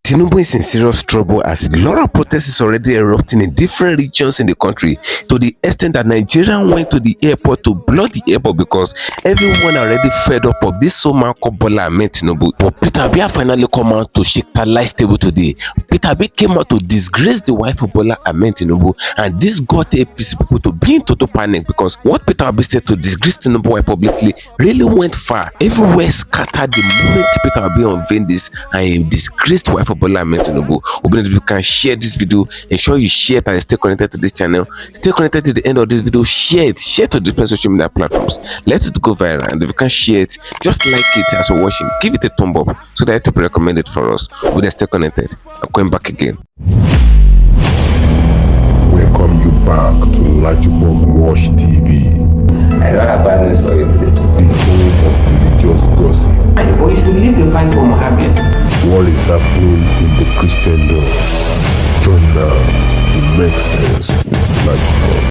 Tinubu is in serious trouble as a lot of protests is already erupting in different regions in the country, to the extent that Nigerians went to the airport to block the airport because everyone already fed up of this so-man called Bola Ahmed Tinubu. But Peter Obi finally come out to shake that light table today. Peter Obi came out to disgrace the wife of Bola Ahmed Tinubu, and this got APC people to be in total panic because what Peter Obi said to disgrace Tinubu publicly really went far. Everywhere scattered the moment Peter Obi unveiled this and he disgraced the wife of Bola Ahmed Tinubu. If you can share this video, ensure you share it and stay connected to this channel. Stay connected to the end of this video. Share to different social media platforms. Let it go viral, and if you can share it, just like it as you're watching, give it a thumb up so that it will be recommended for us. We'll stay connected. I'm going back again. Welcome you back to LAJUPOG Watch TV. I don't have bad news for you today. The home of religious gossip. But you should leave the fight for Mohammed. What is happening in the Christendom? Join now to make sense with LAJUPOG.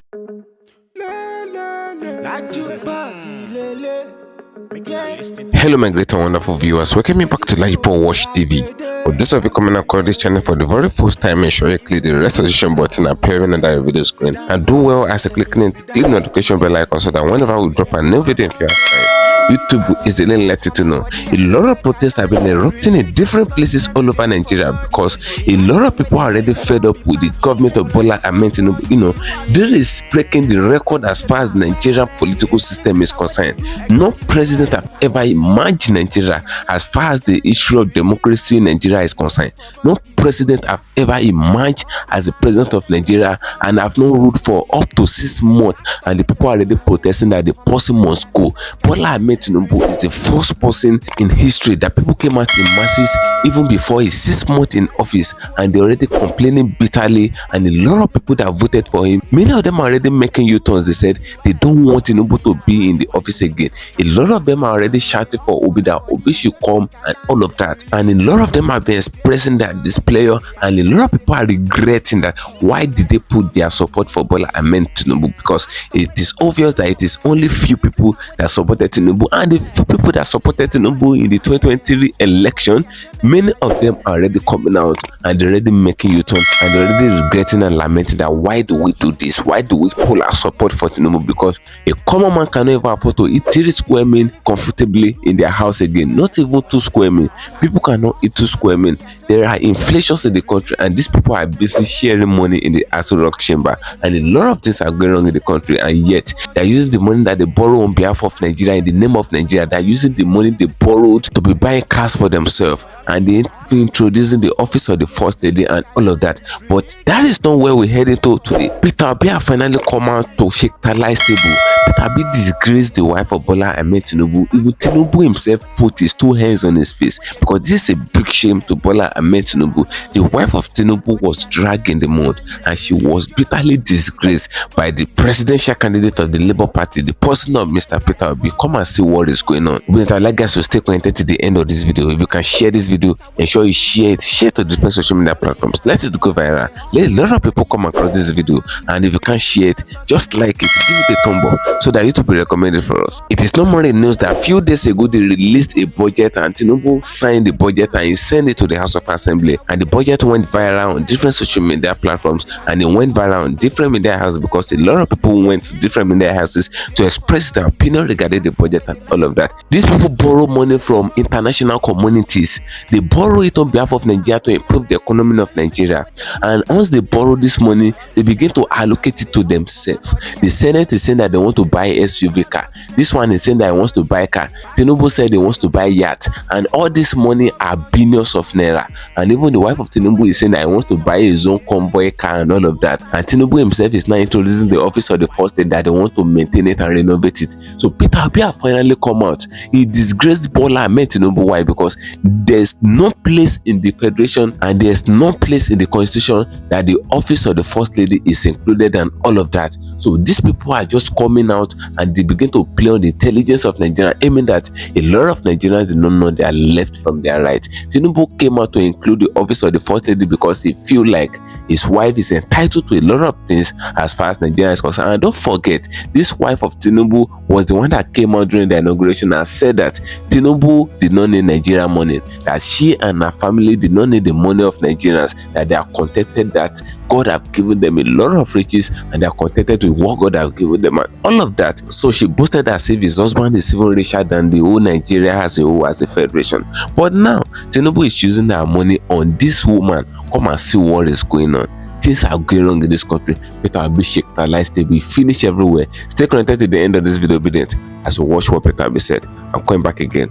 Hello my great and wonderful viewers, welcome back to LAJUPOG Watch TV. For those of you coming across this channel for the very first time, ensure you click the registration button appearing under your video screen, and do well as you click the notification bell icon so that whenever we drop a new video in your time, YouTube is really let you to know. A lot of protests have been erupting in different places all over Nigeria because a lot of people are already fed up with the government of Bola Ahmed Tinubu. This is breaking the record as far as the Nigerian political system is concerned. No president have ever emerged Nigeria as far as the issue of democracy in Nigeria is concerned. No president have ever emerged as the president of Nigeria and have not ruled for up to 6 months, and the people are already protesting that the person must go. Bola Ahmed Tinubu is the first person in history that people came out in masses even before his 6 months in office, and they're already complaining bitterly, and a lot of people that voted for him, many of them are already making U-turns. They said they don't want Tinubu to be in the office again. A lot of them are already shouting for Obi that Obi should come and all of that, and a lot of them have been expressing that displeasure, and a lot of people are regretting that why did they put their support for Bola Ahmed Tinubu, because it is obvious that it is only few people that supported Tinubu, and the few people that supported Tinubu in the 2023 election, many of them are already coming out and they're already making U-turn and they're already regretting and lamenting that why do we do this? Why do we pull our support for Tinubu? Because a common man cannot even afford to eat 3 square meals comfortably in their house again. Not even 2 square meals. People cannot eat 2 square meals. There are inflations in the country, and these people are busy sharing money in the Aso Rock chamber, and a lot of things are going wrong in the country, and yet they're using the money that they borrow on behalf of Nigeria in the name of Nigeria. They're using the money they borrowed to be buying cars for themselves, and they introducing the office of the first lady and all of that. But that is not where we're heading to today. Peter Obi finally come out to shake that light table. Peter Obi disgraced the wife of Bola Ahmed Tinubu. Even Tinubu himself put his 2 hands on his face, because this is a big shame to Bola Ahmed Tinubu. The wife of Tinubu was dragged in the mud, and she was bitterly disgraced by the presidential candidate of the Labour Party, the person of Mr. Peter Obi. Come and see what is going on. But I'd like guys to stay connected to the end of this video. If you can share this video, ensure you share to different social media platforms. Let it go viral. Let a lot of people come across this video, and if you can share it, just like it, give it a thumb up so that it will be recommended for us. It is no more in news that a few days ago they released a budget, and Tinubu signed the budget and he sent it to the House of Assembly, and the budget went viral on different social media platforms, and it went viral on different media houses because a lot of people went to different media houses to express their opinion regarding the budget and all of that. These people borrow money from international communities. They borrow it on behalf of Nigeria to improve the economy of Nigeria, and once they borrow this money, they begin to allocate it to themselves. The Senate is saying that they want to buy SUV car. This one is saying that he wants to buy car. Tinubu said he wants to buy yacht, and all this money are billions of naira. And even the wife of Tinubu is saying that he wants to buy his own convoy car and all of that. And Tinubu himself is now introducing the office of the first lady that they want to maintain it and renovate it. So Peter Obi finally come out. He disgraced Bola Ahmed Tinubu. Why? Because there's no place in the federation and there's no place in the constitution that the office of the first lady is included and all of that. So these people are just coming out and they begin to play on the intelligence of Nigeria, aiming that a lot of Nigerians do not know their left from their right. Tinubu came out to include the office of the first lady because he feel like his wife is entitled to a lot of things as far as Nigeria is concerned. And don't forget, this wife of Tinubu was the one that came out during the inauguration and said that Tinubu did not need Nigeria money, that she and her family did not need the money of Nigerians, that they are contented that God have given them a lot of riches and they are contented with what God have given them and all of that. So she boasted as if his husband is even richer than the whole Nigeria as a whole, as a federation. But now Tinubu is using her money on this woman. Come and see what is going on. Things are going wrong in this country. Peter Obi shake the lights, they be finished everywhere. Stay connected to the end of this video, obedient, as we watch what Peter Obi said. I'm coming back again.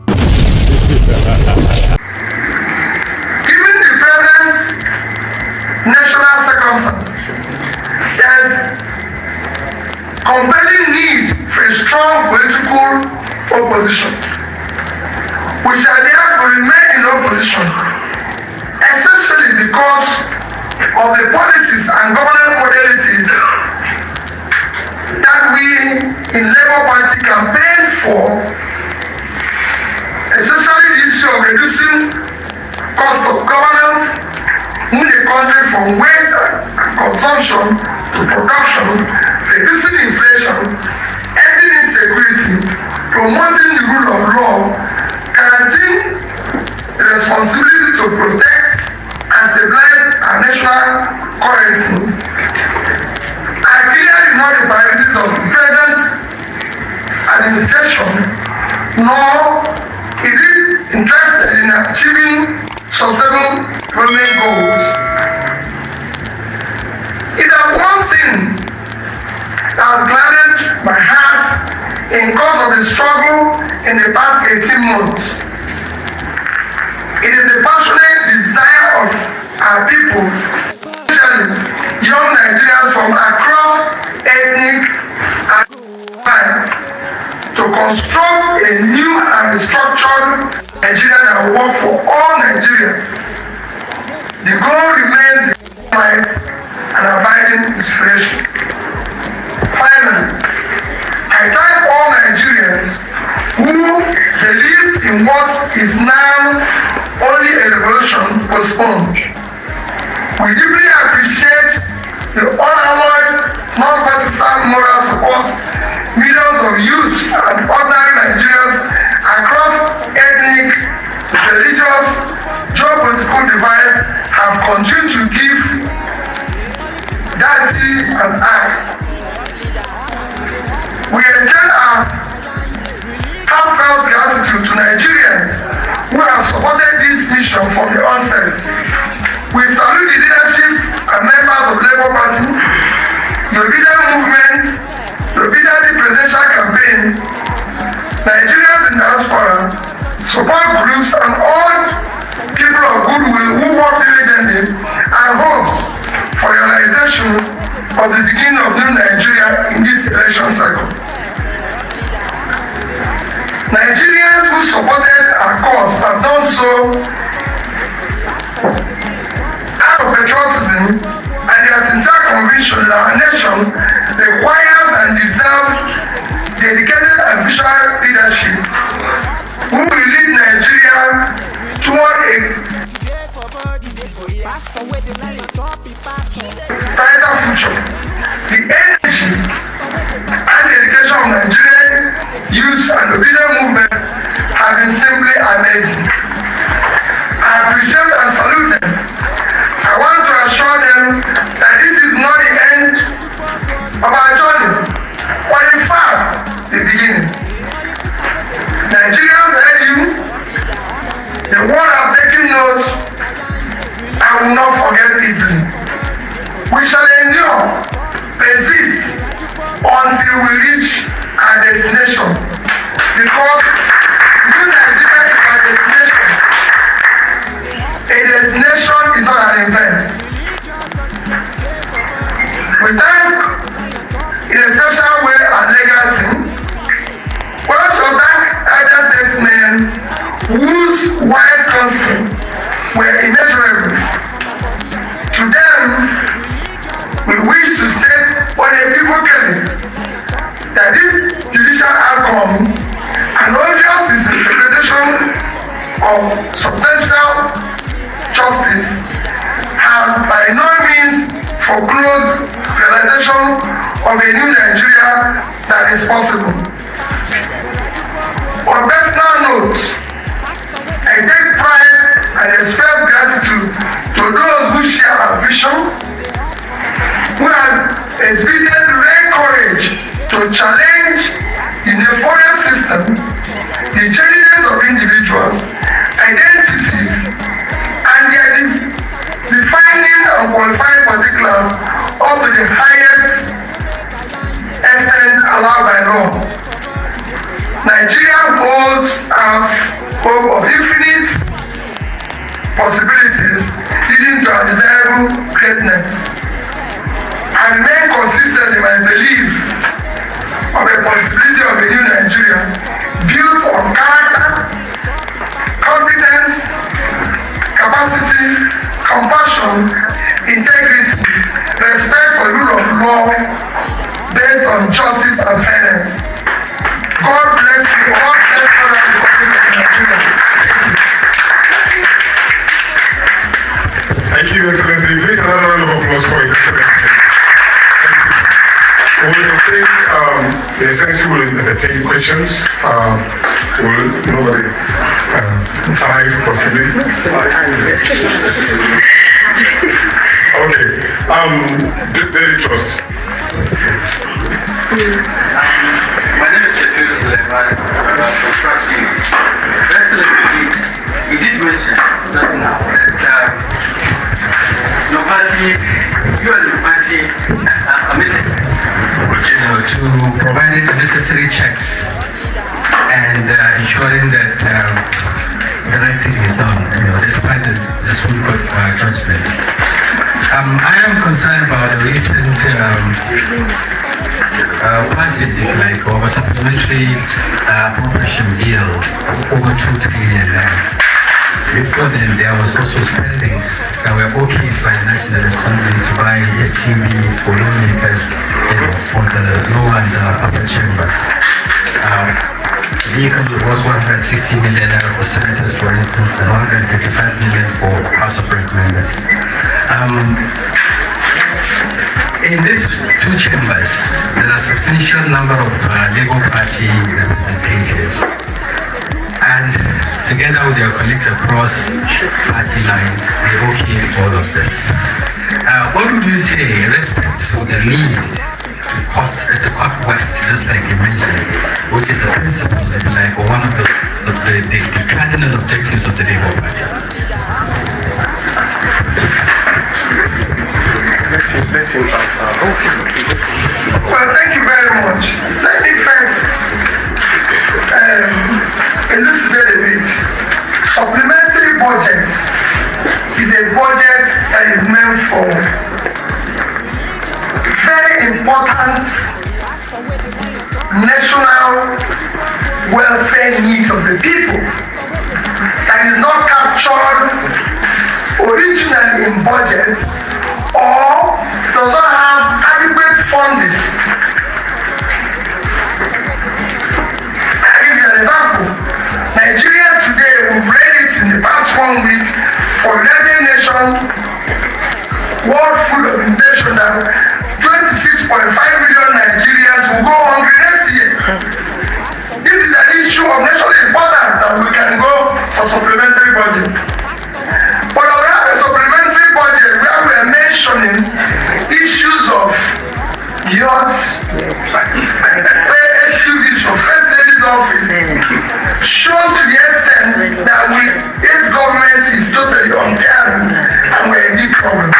National circumstance, there's compelling need for a strong political opposition. We shall therefore remain in opposition, especially because of the policies and governance modalities that we in Labour Party campaign for, especially the issue of reducing cost of governance, moving the country from waste and consumption to production, reducing inflation, ending insecurity, promoting the rule of law, guaranteeing the responsibility to protect and stabilize our national currency, are clearly not the priorities of the present administration, nor is it interested in achieving sustainable development goals. It is one thing that has gladdened my heart in cause of the struggle in the past 18 months. It is the passionate desire of our people, especially young Nigerians from across ethnic and lines, to construct a new and restructured Nigeria that will work for all Nigerians. The goal remains the light and abiding inspiration. Finally, I thank all Nigerians who believe in what is now only a revolution postponed. We deeply appreciate the unalloyed, non-partisan moral support millions of youths and ordinary Nigerians across ethnic, religious, geopolitical divides have continued to give Daddy and I. We extend our heartfelt gratitude to Nigerians who have supported this mission from the onset. We salute the leadership and members of the Labour Party, the obedient movement, the obedient presidential campaign, Nigerians in diaspora, support groups, and all people of goodwill who work diligently and hope for the realization of the beginning of new Nigeria in this election cycle. Nigerians who supported our cause have done so out of patriotism and their sincere conviction that our nation requires and deserves dedicated and visionary leadership who will lead Nigeria toward a brighter future. The energy and dedication of Nigerian youth and obedient movement have been simply amazing. I appreciate and salute them. I want to assure them that this is not the end of our journey, but in fact, the beginning. Nigerians heard you. The world have taken note. I will not forget easily. We shall endure, persist, until we reach our destination. Because new Nigeria is our destination. A destination is not an event. We thank in a special way our legal team. We also thank other statesmen whose wise counsel were immeasurable. To them, we wish to state unequivocally of substantial justice has by no means foreclosed realization of a new Nigeria that is possible. On a personal note, I take pride and express gratitude to those who share our vision, who have exhibited rare courage to challenge the nefarious system, the genuineness of individuals, identities, and their defining and qualifying particulars up to the highest extent allowed by law. Nigeria holds a hope of infinite possibilities leading to a desirable greatness. I remain consistent in my belief of a possibility of a new Nigeria built on character, competence, capacity, compassion, integrity, respect for the rule of law based on justice and fairness. God bless you. God bless you. Nigeria. Thank you, Excellency. Please another round of applause for His Excellency. We will take the Excellency will entertain questions. Nobody, 5 possibly. Okay. Daily Trust. My name is Suleman. Excellency, you did mention just now that your party, you and the party are committed, to providing the necessary checks and ensuring that the right thing is done, despite the Supreme Court judgment. I am concerned about the recent passage, if you like, of a supplementary appropriation bill of over 2 trillion. Before then, there was also spendings that were okayed by the National Assembly to buy SUVs for lawmakers, for the lower and the upper chambers. Vehicle was 160 million for senators, for instance, and 155 million for House of Rep members. In these 2 chambers, there are a substantial number of Labour Party representatives. And together with their colleagues across party lines, they okay all of this. What would you say in respect to the need to cut West, just like you mentioned, which is a principle, like one of the cardinal objectives of the Labour Party? Let him answer. Well, thank you very much. Let me first elucidate a bit. Supplementary budget is a budget that is meant for very important national welfare needs of the people that is not captured originally in budget or does not have adequate funding. I'll give you an example. Nigeria today, we've read it in the past 1 week for United Nations World Food Organization that 26.5 million Nigerians will go hungry next year. This is an issue of national importance that we can go for supplementary budget. But we have a supplementary budget where we are mentioning issues of yachts, SUVs for First Lady's office, shows to the extent that this government is totally uncaring and we're in big problem.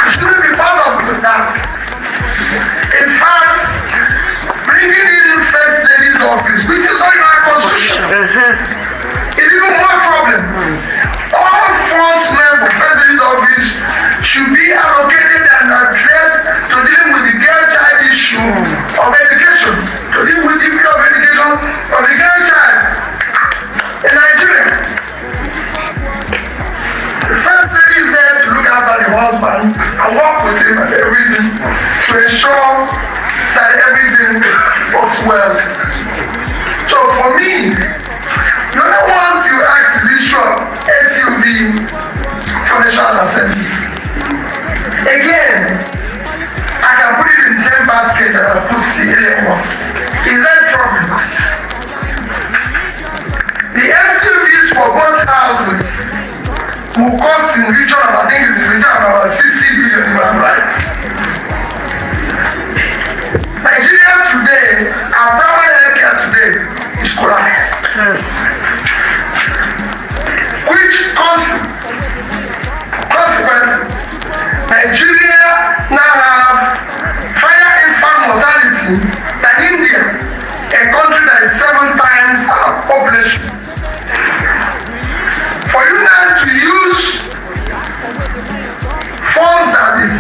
We shouldn't be part of that. In fact, bringing in First Lady's office, which is not in our constitution, is even more problem. All funds meant for First Lady's office should be allocated and addressed to deal with the girl child issue of education, to deal with the issue of education of the girl child in Nigeria. The First Lady is there to look after the husband and work with him and everything to ensure that everything works well. So for me, will cost in region of, I think it's in the region of about 60 billion, if I'm right. Nigeria today, our primary healthcare today is collapsed. Which consequently, Nigeria now have higher infant mortality than India, a country that is 7 times our population. For you now to use funds that is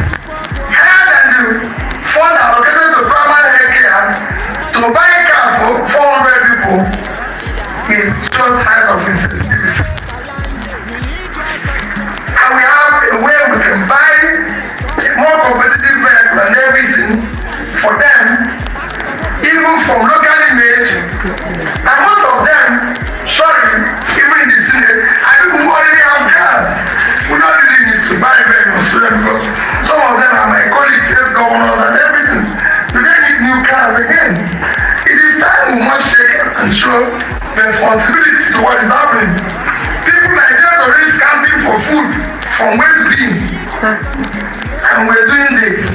higher than the fund allocated to primary health care to buy a car for 400 people is just height of insensitivity. And we have a way we can buy a more competitive vehicle and everything for them, even from locally made, and most of them, even in the Senate, and people who already have cars. We don't really need to buy vehicles to them because some of them are my colleagues, ex-governors and everything. We don't need new cars again. It is time we must shake and show responsibility to what is happening. People like that are already scamping for food from West Beam. And we're doing this.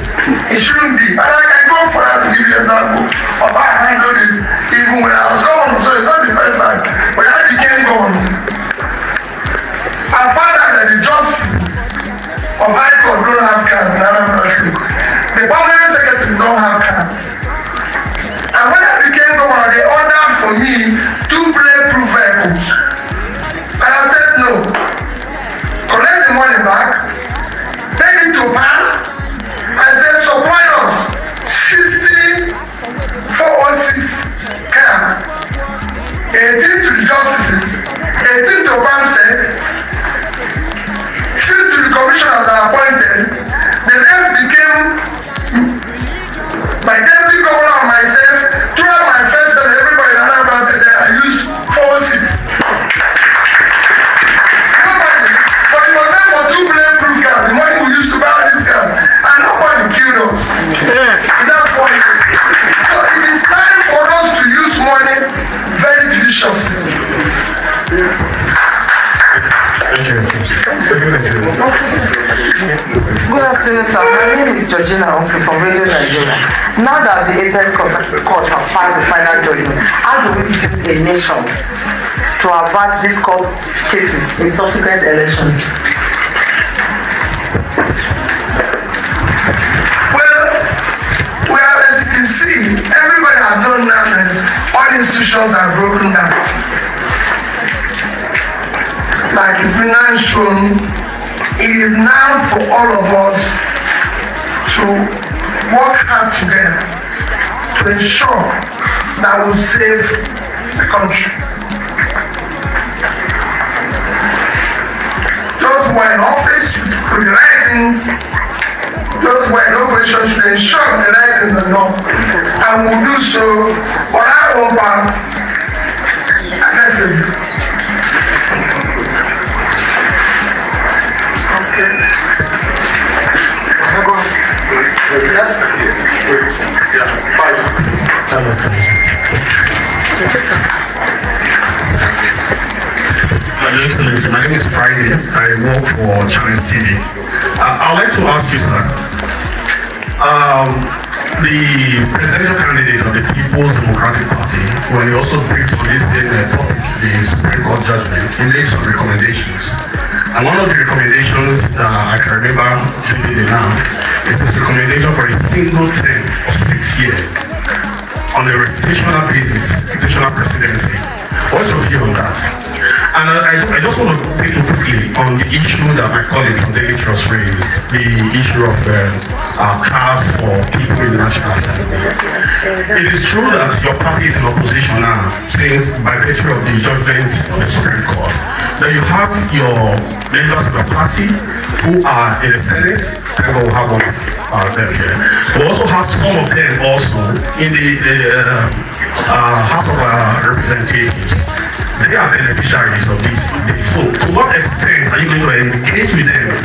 It shouldn't be. And I can go further to give you an example of how I handled it even when I was governor. So it's not the first time. When I became governor, I found out that the justice of High Court don't have cars in Anambra State. The permanent secretaries don't have cars. And when I became governor, they ordered for me 2 bulletproof vehicles. And I said no. Collect the money back. Take it to PAN. I said supply us 60 406 cars. 18 to the justices, 18 to PANSEC, 2 to the commissioners that are appointed. The rest became my deputy governor and myself. Throughout my first term, everybody in Anambra said that I used 406. Nobody, but it was time for 2 bulletproof cars. The money we used to buy these cars, and nobody killed us. Without 4 years. So it is time for us to use money very judiciously. Good afternoon, sir. My name is Georgina Onke from Radio Nigeria. Now that the Apex Court has passed the final judgment, how do we use a nation to avert these court cases in subsequent elections? Well, as you can see, everybody has done that and all institutions are broken down. Like it's been now shown, it is now for all of us to work hard together to ensure that we save the country. Those who are in office should do the right things. Those who are in opposition should ensure the right things are done. And we'll do so on our own part aggressively. Yes. Wait. Yeah. 5. Your Excellency, my name is Friday. I work for Channels TV. I'd like to ask you, sir. The presidential candidate of the People's Democratic Party, when he also briefed on this topic, the Supreme Court judgment, he made some recommendations. And one of the recommendations I can remember vividly now is this recommendation for a single term of 6 years on a rotational basis, rotational presidency. What's your view on that? And I just want to take you quickly on the issue that my colleague from Daily Trust raised, the issue of cars for people in the National Assembly. It is true that your party is in opposition now, since by virtue of the judgment of the Supreme Court, that you have your members of the party who are in the Senate, and we'll have one of them here. We also have some of them also in the House of Representatives. They are beneficiaries of this. So to what extent are you going to engage with them?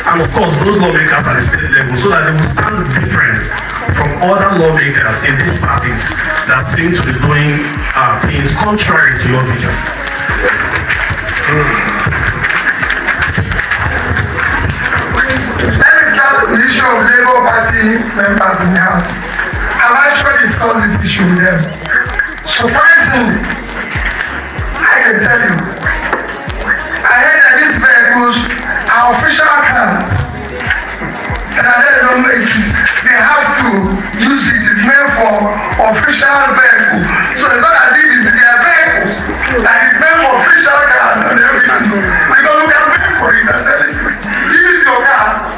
And of course, those lawmakers at the state level, so that they will stand different from other lawmakers in these parties that seem to be doing things contrary to your vision. members in the House have actually discussed this issue with them. Surprisingly, I can tell you, I heard that these vehicles are official cars. And they have to use it. It's meant for official vehicle. So it's not as if it's their vehicle that is meant for official cars and everything. Because we can pay for it and say, listen, give it your car,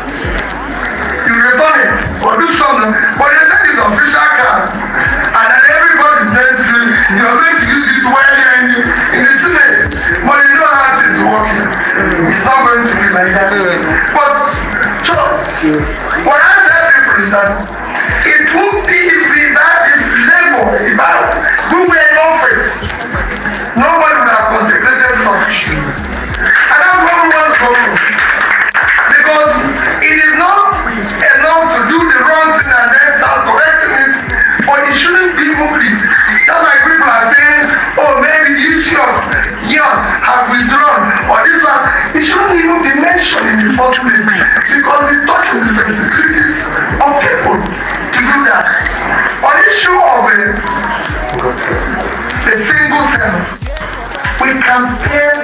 you return it or do something. But they said it's official cars. And then everybody is meant to, you're going to use it while you're in the Senate. But you know how it is working. It's not going to be like that. But so, what I tell people is that it won't be if labor, if we were in office, nobody would have contemplated such. And that's what we want to go for. Because it is not enough to do the wrong thing and then start correcting it, but it shouldn't even be. Just like people are saying, oh, maybe the issue of have withdrawn, or this one, it shouldn't even be mentioned in the first place because it touches the sensitivities of people to do that. On the issue of a single term, we campaign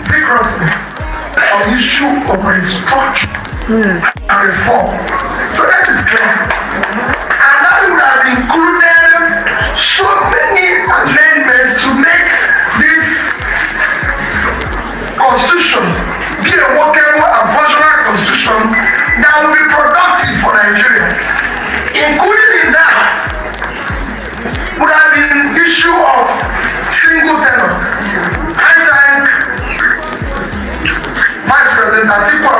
vigorously on the issue of restructure and reform. So that is clear. And that would have included so many amendments to make this constitution be a workable and functional constitution that will be productive for Nigeria. Included in that would have been the issue of single tenure. I thank Vice President ATIKU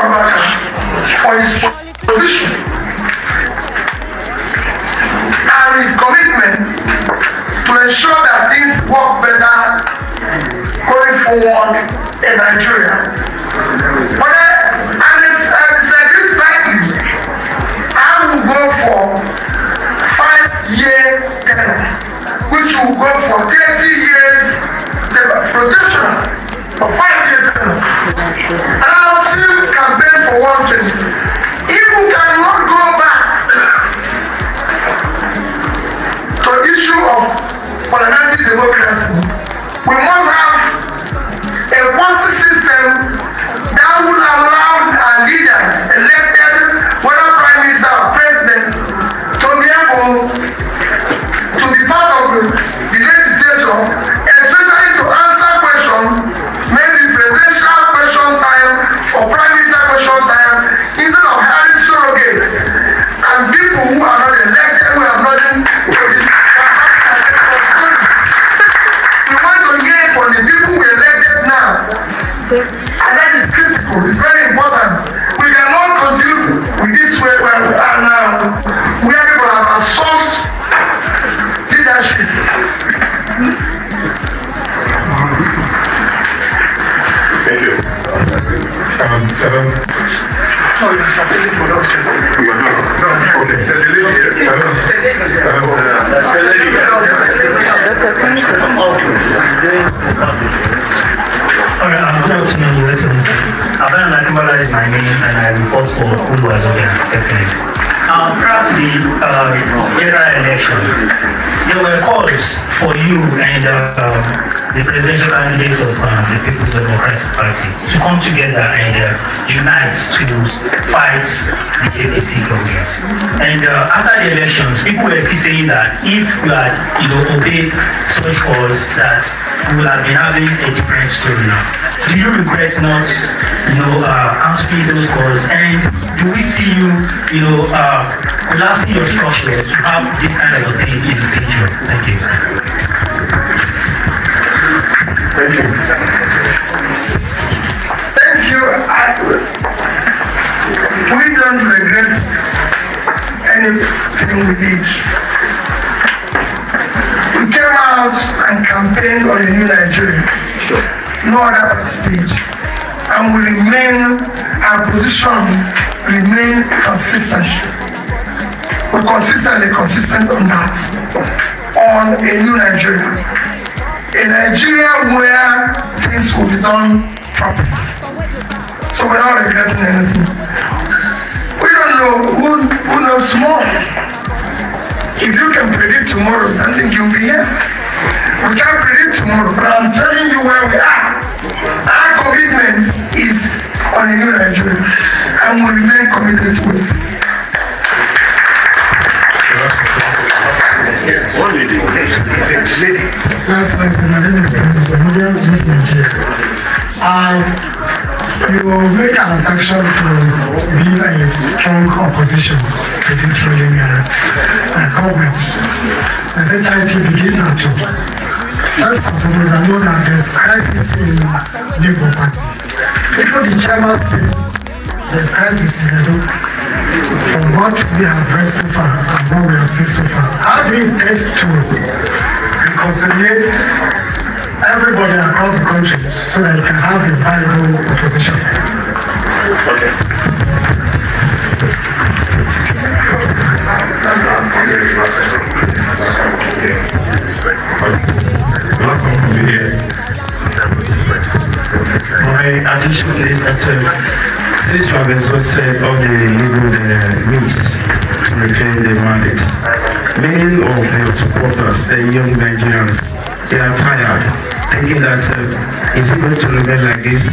for his position and his commitment to ensure that things work better going forward in Nigeria. But I disagree slightly. I will go for 5-year tenure, which will go for 30 years protection for 5-year tenure. And I'll still campaign for one thing. If we cannot go back to the issue of parliamentary democracy, we must have a policy system that will allow our leaders elected, whether prime minister or president, to be able to be part of the legislation, especially to answer questions, maybe presidential question time or prime minister question time, instead of having surrogates and people who are not elected, who have nothing to be. We want to hear from the people we elected now. And that is critical, it's very important. We cannot continue with this way where we are now, where people have outsourced leadership. Thank you. Alright, good afternoon, Your Excellency. Aban Nakamala is my name and I report for Uluwazoga, definitely. Prior to the general election, there were calls for you and the presidential candidate of the People's Democratic Party to come together and unite to fight the APC government. And after the elections, people were still saying that if you had, obeyed such calls, that we would have been having a different story now. Do you regret not, answering those calls? And do we see you, collapsing your structure to have this kind of a thing in the future? Thank you. Thank you. Thank you. We don't regret anything we did. We came out and campaigned on a new Nigeria. No other party did. And we our position remain consistent. We're consistent on that. On a new Nigeria. A Nigeria where things will be done properly. So we're not regretting anything. We don't know who knows tomorrow. If you can predict tomorrow, I think you'll be here. We can't predict tomorrow, but I'm telling you where we are. Our commitment is on a new Nigeria, and we remain committed to it. Yes, my name is Tinubu, this Nigeria. You make an assumption to be a strong opposition to this ruling government. I say charity begins at home. First and foremost, I know that there's crisis in Labour Party. Even the chairman says there's crisis in Edo. From what we have read so far and what we have seen so far, how do we intend to reconcile everybody across the country so that you can have a viable opposition? Okay. My addition is that since you have exhausted all the legal means to replace the mandate, many of your supporters, the young Nigerians, they are tired, thinking that is it going to remain like this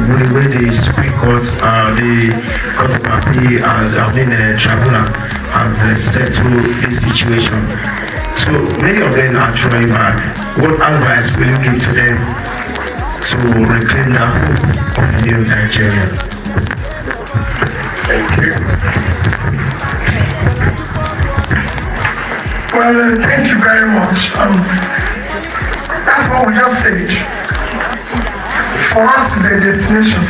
with the way the Supreme Court, the Court of Appeal and Tribunal has stepped through this situation. So many of them are trying back. What advice will you give to them to reclaim the hope of the new Nigeria? Thank you. Well, thank you very much. That's what we just said. For us, it's a destination.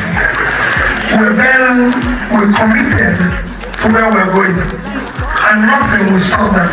We're committed to where we're going, and nothing will stop that.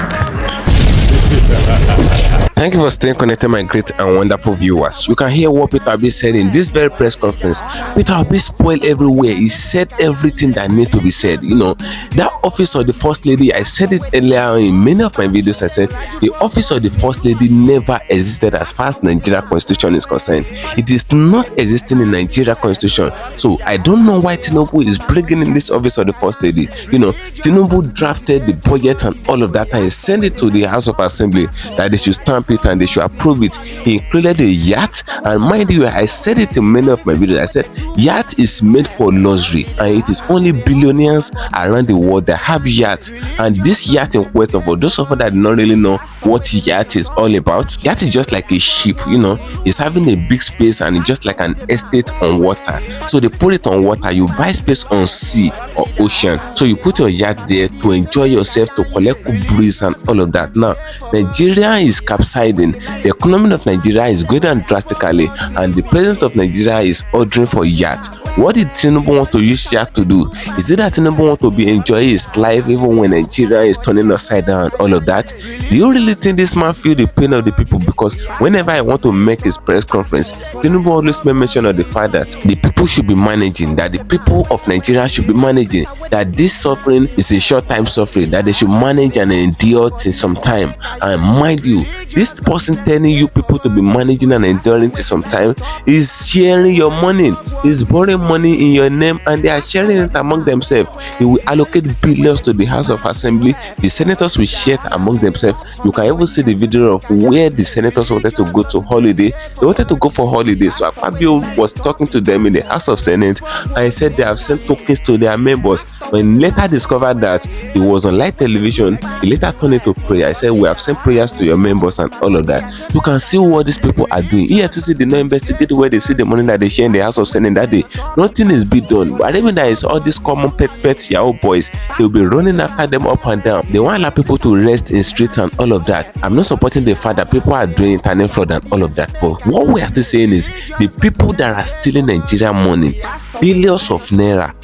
Thank you for staying connected, my great and wonderful viewers. You can hear what Peter Obi said in this very press conference. Peter Obi spoiled everywhere. He said everything that needs to be said. You know, that office of the First Lady, I said it earlier in many of my videos. I said the office of the First Lady never existed as far as Nigeria Constitution is concerned. It is not existing in Nigeria Constitution. So I don't know why Tinubu is bringing in this office of the First Lady. You know, Tinubu drafted the budget and all of that and sent it to the House of Assembly that they should stamp it and they should approve it. He included a yacht, and mind you, I said it in many of my videos. I said yacht is made for luxury, and it is only billionaires around the world that have yacht. And this yacht in question, for those of us that do not really know what yacht is all about, yacht is just like a ship. You know, it's having a big space and it's just like an estate on water. So they put it on water. You buy space on sea or ocean, so you put your yacht there to enjoy yourself, to collect good breeze and all of that. Now Nigeria is capsizing. The economy of Nigeria is going down drastically, and the president of Nigeria is ordering for yacht. What did Tinubu want to use yacht to do? Is it that Tinubu want to be enjoying his life even when Nigeria is turning upside down and all of that? Do you really think this man feel the pain of the people? Because whenever I want to make his press conference, Tinubu always make mention of the fact that the people should be managing, that the people of Nigeria should be managing, that this suffering is a short time suffering, that they should manage and endure till some time. And mind you, this person telling you people to be managing and enduring till some time is sharing your money, is borrowing money in your name, and they are sharing it among themselves. They will allocate billions to the House of Assembly. The senators will share it among themselves. You can even see the video of where the senators wanted to go to holiday. They wanted to go for holiday, so Akpabio was talking to them in the House of Senate, and he said they have sent tokens to their members. When later discovered that it was on live television, he later turned it to prayer. I said we have sent prayers to your members and all of that. You can see what these people are doing. EFCC did not investigate where they see the money that they share in the House of Senate that day. Nothing is being done. But even that is all these common pet Yahoo boys, they will be running after them up and down. They want allow people to rest in streets and all of that. I'm not supporting the fact that people are doing internet fraud and all of that. But what we are still saying is the people that are stealing Nigerian money, billions of naira,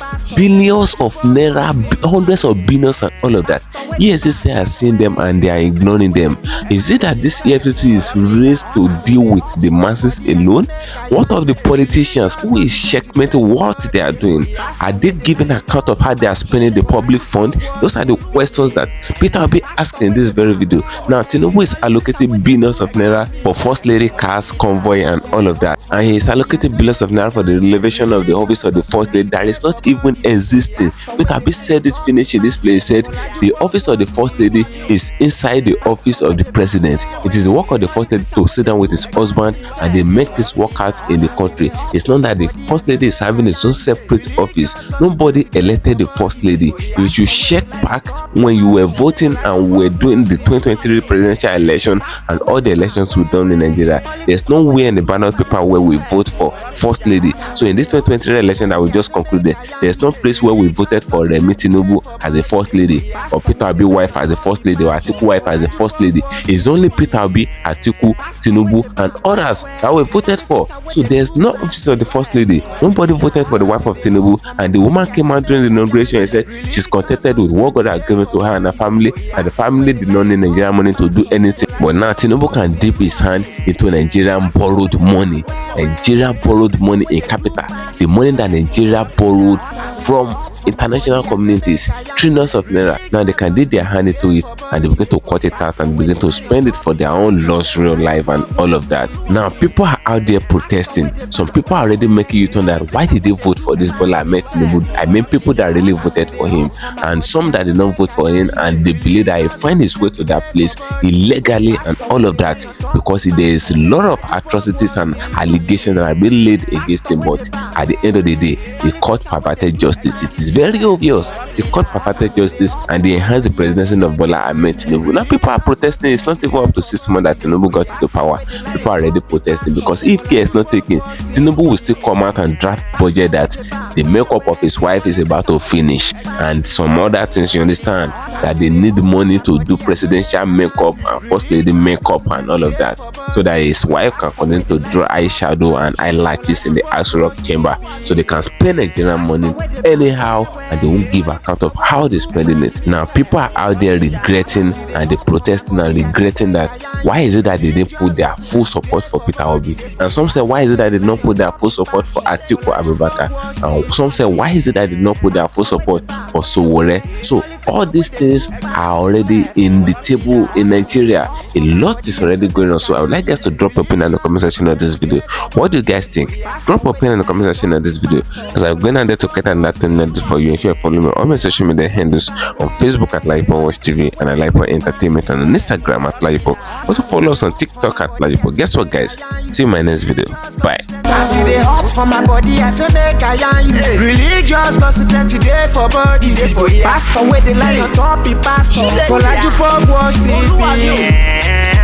hundreds of billions and all of that. EFCC has seen them and they are ignoring them. Is it that this EFCC is raised to deal with the masses alone? What of the politicians who is checkmating to what they are doing? Are they giving account of how they are spending the public fund? Those are the questions that Peter will be asking in this very video. Now, Tinubu is allocating billions of naira for First Lady cars, convoy, and all of that. And he is allocating billions of naira for the renovation of the office of the First Lady that is not even existing. Peter B said it finished in this place. He said the office of the First Lady is inside the office of the President. It is the work of the First Lady to sit down with his husband and they make this work out in the country. It's not that the First Lady is having its own separate office. Nobody elected the First Lady. You should check back when you were voting and were doing the 2023 presidential election and all the elections we've done in Nigeria. There's nowhere in the ballot paper where we vote for First Lady. So in this 2023 election that we just concluded, there's no place where we voted for Tinubu as a First Lady, or Peter Obi wife as a First Lady, or ATIKU wife as a First Lady. It's only Peter Obi, ATIKU, Tinubu, and others that we voted for. So there's no office of the First Lady. Nobody voted for the wife of Tinubu, and the woman came out during the inauguration and said she's contented with what God had given to her and her family, and the family did not need Nigerian money to do anything. But now Tinubu can dip his hand into Nigerian borrowed money. Nigeria borrowed money in capital. The money that Nigeria borrowed from international communities, trillions of naira. Now they can dip their hand into it and they begin to cut it out and begin to spend it for their own luxury life and all of that. Now people are out there protesting. Some people are already making you turn that why did they vote for this Bola Ahmed Tinubu? I mean people that really voted for him, and some that did not vote for him and they believe that he find his way to that place illegally and all of that, because there is a lot of atrocities and allegations that have been laid against him. But at the end of the day, the court perverted justice. It is very obvious. The court perverted justice and they enhanced the presidency of Bola Ahmed Tinubu. Now people are protesting. It's not even up to 6 months that Tinubu got into power. People are already protesting because if care is not taken, Tinubu will still come out and draft budget that the makeup of his wife is about to finish and some other things. You understand that they need money to do presidential makeup and First Lady makeup and all of that, so that his wife can continue to draw eyeshadow and eyelashes in the Aso Rock chamber, so they can spend Nigerian money anyhow and they won't give account of how they're spending it. Now people are out there regretting and they protesting and regretting that why is it that they didn't put their full support for Peter Obi, and some say why is it that they did not put their full support for ATIKU Abubakar, and some say why is it that they did not put their full support for Sowore. So all these things are already in the table in Nigeria. A lot is already going on. So I would like guys to drop your opinion in the comment section of this video. What do you guys think? Drop your opinion in the comment section of this video, as I'm going on there to get another thing for you. If you follow me on all my social media handles on Facebook at LAJUPOG TV and at LAJUPOG Entertainment, and on Instagram at LAJUPOG. Also follow us on TikTok at LAJUPOG. Guess what, guys? See you in my next video. Bye. I see the hot for my body, I say make I yarn you. Religious gossip plenty day for body. Pastor with the line on top, the pastor for LAJUPOG Watch TV.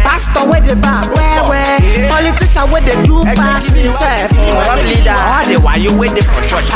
Pastor with the bar, where politician with the do pass himself. All the why you waiting for church?